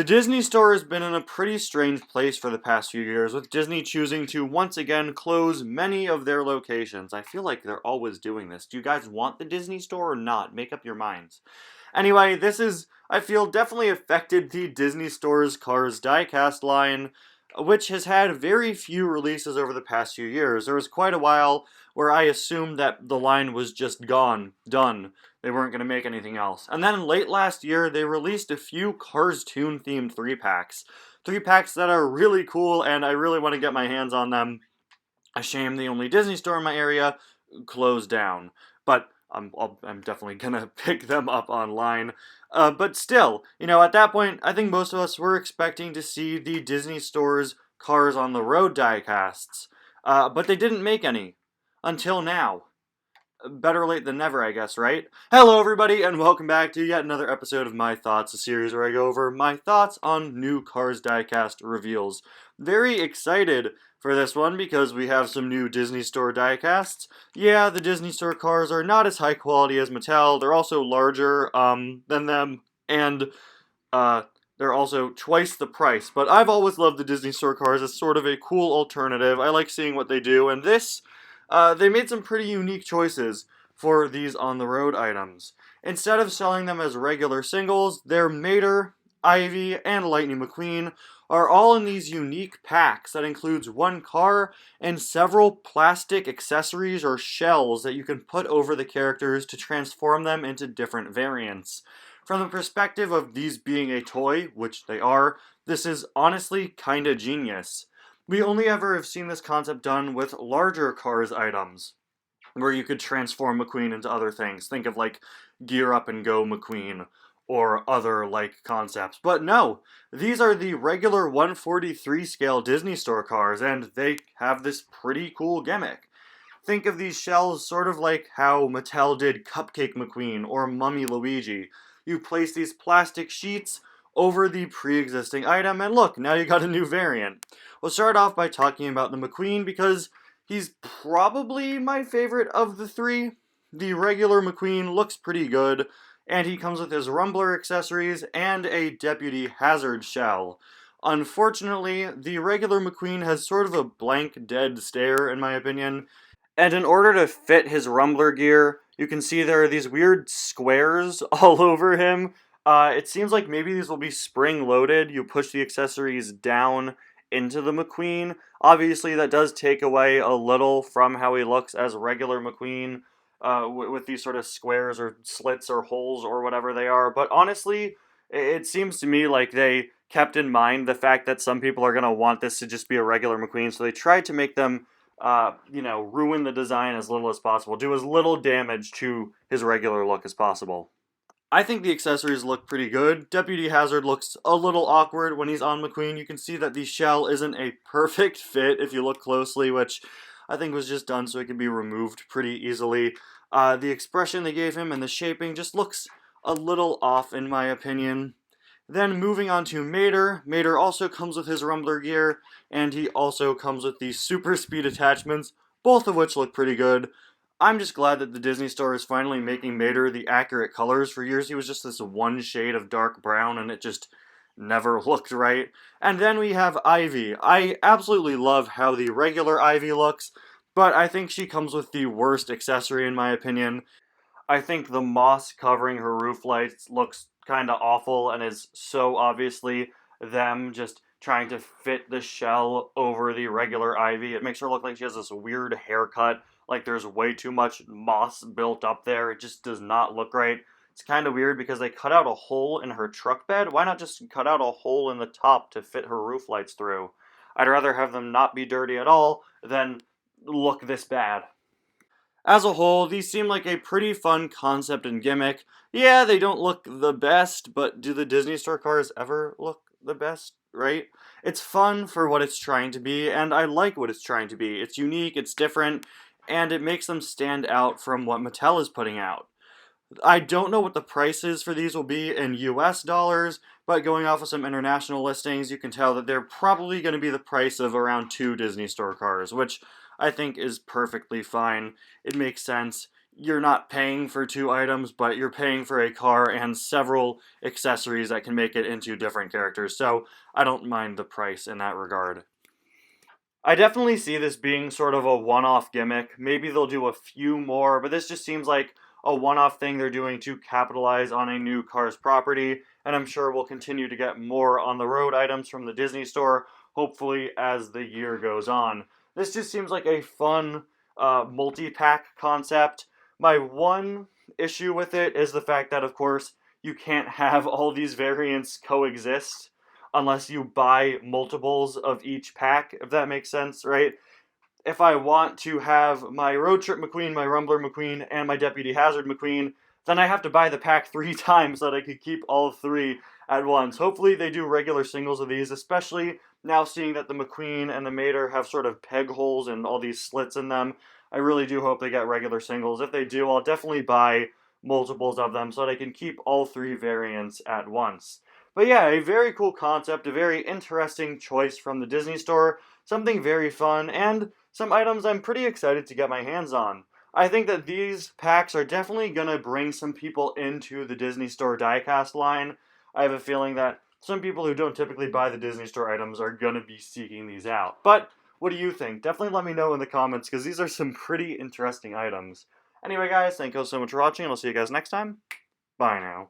The Disney Store has been in a pretty strange place for the past few years, with Disney choosing to once again close many of their locations. I feel like they're always doing this. Do you guys want the Disney Store or not? Make up your minds. Anyway, this is, I feel, definitely affected the Disney Store's Cars Diecast line, which has had very few releases over the past few years. There was quite a while where I assumed that the line was just gone, done. They weren't going to make anything else. And then late last year, they released a few Cars Toon themed 3-packs. 3-packs that are really cool, and I really want to get my hands on them. A shame the only Disney store in my area closed down. But I'm definitely gonna pick them up online. But still, at that point, I think most of us were expecting to see the Disney Store's Cars on the Road diecasts. But they didn't make any. Until now. Better late than never, I guess, right? Hello, everybody, and welcome back to yet another episode of My Thoughts, a series where I go over my thoughts on new Cars diecast reveals. Very excited for this one because we have some new Disney Store diecasts. Yeah, the Disney Store cars are not as high quality as Mattel. They're also larger than them, and they're also twice the price. But I've always loved the Disney Store cars as sort of a cool alternative. I like seeing what they do, and they made some pretty unique choices for these on-the-road items. Instead of selling them as regular singles, their Mater, Ivy, and Lightning McQueen are all in these unique packs that includes one car and several plastic accessories or shells that you can put over the characters to transform them into different variants. From the perspective of these being a toy, which they are, this is honestly kinda genius. We only ever have seen this concept done with larger Cars items, where you could transform McQueen into other things. Think of like Gear Up and Go McQueen, or other like concepts. But no, these are the regular 1/43 scale Disney Store cars, and they have this pretty cool gimmick. Think of these shells sort of like how Mattel did Cupcake McQueen or Mummy Luigi. You place these plastic sheets over the pre-existing item, and look, now you got a new variant. We'll start off by talking about the McQueen because he's probably my favorite of the three. The regular McQueen looks pretty good, and he comes with his Rumbler accessories and a Deputy Hazard shell. Unfortunately, the regular McQueen has sort of a blank, dead stare, in my opinion, and in order to fit his Rumbler gear, you can see there are these weird squares all over him. It seems like maybe these will be spring-loaded. You push the accessories down into the McQueen. Obviously, that does take away a little from how he looks as regular McQueen, with these sort of squares or slits or holes or whatever they are. But honestly, it seems to me like they kept in mind the fact that some people are going to want this to just be a regular McQueen, so they tried to make them, ruin the design as little as possible, do as little damage to his regular look as possible. I think the accessories look pretty good. Deputy Hazard looks a little awkward when he's on McQueen. You can see that the shell isn't a perfect fit if you look closely, which I think was just done so it could be removed pretty easily. The expression they gave him and the shaping just looks a little off in my opinion. Then moving on to Mater. Mater also comes with his Rumbler gear, and he also comes with these super speed attachments, both of which look pretty good. I'm just glad that the Disney Store is finally making Mater the accurate colors. For years he was just this one shade of dark brown and it just never looked right. And then we have Ivy. I absolutely love how the regular Ivy looks, but I think she comes with the worst accessory in my opinion. I think the moss covering her roof lights looks kinda awful and is so obviously them just trying to fit the shell over the regular Ivy. It makes her look like she has this weird haircut, like there's way too much moss built up there. It just does not look right. It's kind of weird because they cut out a hole in her truck bed. Why not just cut out a hole in the top to fit her roof lights through? I'd rather have them not be dirty at all than look this bad. As a whole, these seem like a pretty fun concept and gimmick. Yeah, they don't look the best, but do the Disney Store cars ever look the best, right? It's fun for what it's trying to be, and I like what it's trying to be. It's unique, it's different, and it makes them stand out from what Mattel is putting out. I don't know what the prices for these will be in US dollars, but going off of some international listings, you can tell that they're probably going to be the price of around 2 Disney Store cars, which I think is perfectly fine. It makes sense. you're not paying for two items, but you're paying for a car and several accessories that can make it into different characters. So I don't mind the price in that regard. I definitely see this being sort of a one-off gimmick. Maybe they'll do a few more, but this just seems like a one-off thing they're doing to capitalize on a new Cars property, and I'm sure we'll continue to get more on the road items from the Disney Store, hopefully as the year goes on. This just seems like a fun multi-pack concept. My one issue with it is the fact that, of course, you can't have all these variants coexist unless you buy multiples of each pack, if that makes sense, right? If I want to have my Road Trip McQueen, my Rumbler McQueen, and my Deputy Hazard McQueen, then I have to buy the pack 3 times so that I could keep all three at once. Hopefully they do regular singles of these, especially now seeing that the McQueen and the Mater have sort of peg holes and all these slits in them. I really do hope they get regular singles. If they do, I'll definitely buy multiples of them so that I can keep all three variants at once. But yeah, a very cool concept, a very interesting choice from the Disney Store, something very fun, and some items I'm pretty excited to get my hands on. I think that these packs are definitely going to bring some people into the Disney Store diecast line. I have a feeling that some people who don't typically buy the Disney Store items are going to be seeking these out. But what do you think? Definitely let me know in the comments because these are some pretty interesting items. Anyway, guys, thank you all so much for watching, and I'll see you guys next time. Bye now.